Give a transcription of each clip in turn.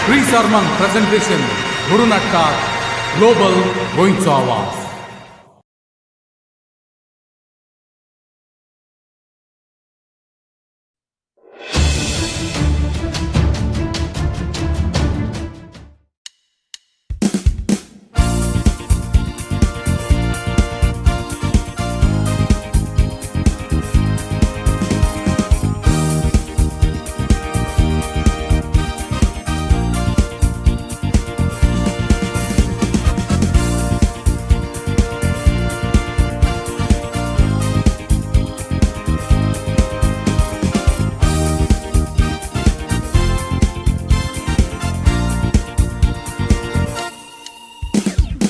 प्री-sermon presentation घडून हाडटात global गोंयचो आवाज.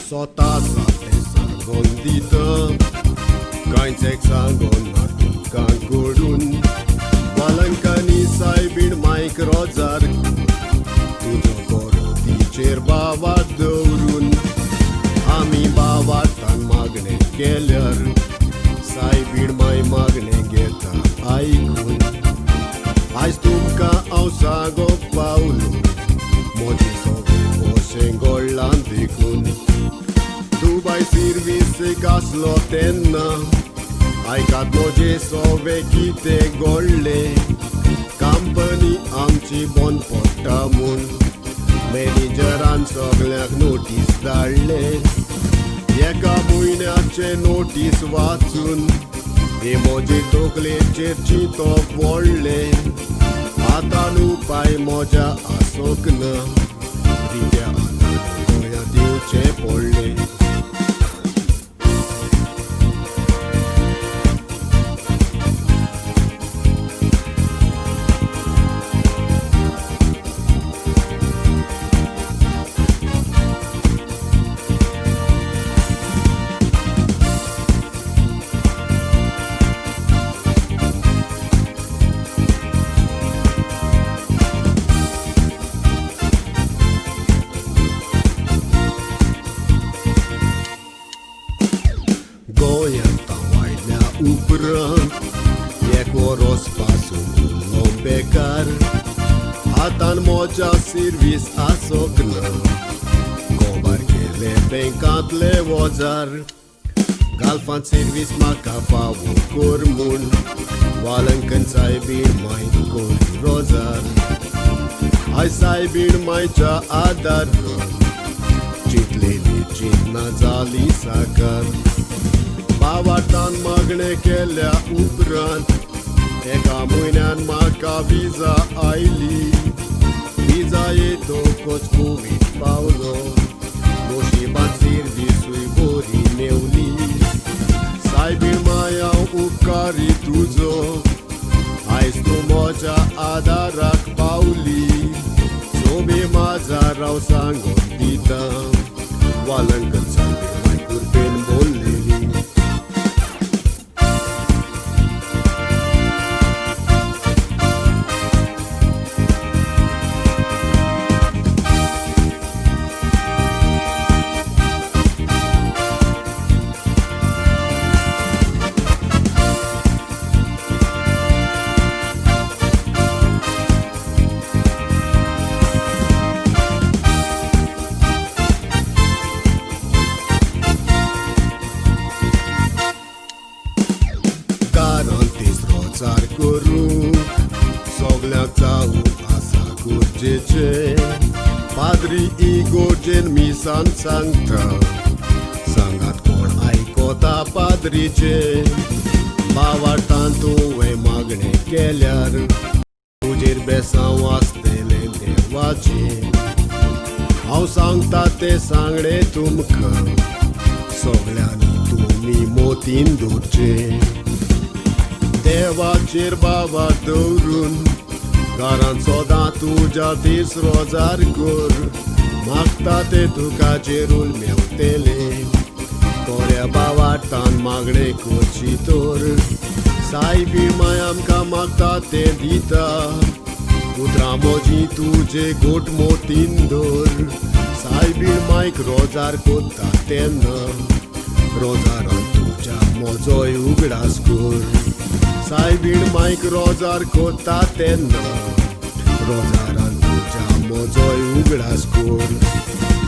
Sotasa te sangon dito Kaintek sangon natukan kurun Walang kanisay bin Mike Rozar Tujo koro teacher bavat dourun Ami bavatan magne keller Sai bin mai magne geta aikun Ais tumka ausago Paulo Moji sobe Golantikun Dubai service gaslo tenna Ai cat moje sove kite golle Company amchi bon potamun Manageran soglak notice dalle Eka muinache notice वाचून emoji tokle cherchi to बोलले आता उपाय मोजा असोकना Ridia Goya diuce polle Upran Eko rozpasu lombekar Atan moja servis asokna Kobar kele benkat levozar Galfan servis makapawu kurmun Walang kan saibir mai kur rozar Ai saibir mai cha adar Chitleli chitna zali sakar Bavatan magne केल्या उपरांत एका म्हयन्यान म्हाका विजा oily विजा येतोच Covid पावलो नशिबान सर्विसूय बरी मेवली सायबीण माया उपकारी तुजो आयज तूं म्हज्या आदाराक पावली सोबे म्हाजा राव सांगून दिता वालंकन सायबीण मायकूर पेन बोललेली Rozar koru Soglak cału asa kurdziecie Padri i godzien mi san sancta Sangat kol aikota padrice Bavar tantu e magne keliar Ujir besan wastele devace Au sangta te sangre tumka Sogliani tumi motin durce Devacer baba dăurun Garan soda tuja tis rozar cur Magtate tu ca cerul meu tele Corea bavatan magne cocitor Saibir mai am ca magtate dita Putra moji tuje got motindor Saibir mai rozar cotta tenna Rozaran tuja mozoi uglascur Saibir Mike Rozar kota tenna Rozaran tuja म्हजोय उगडास core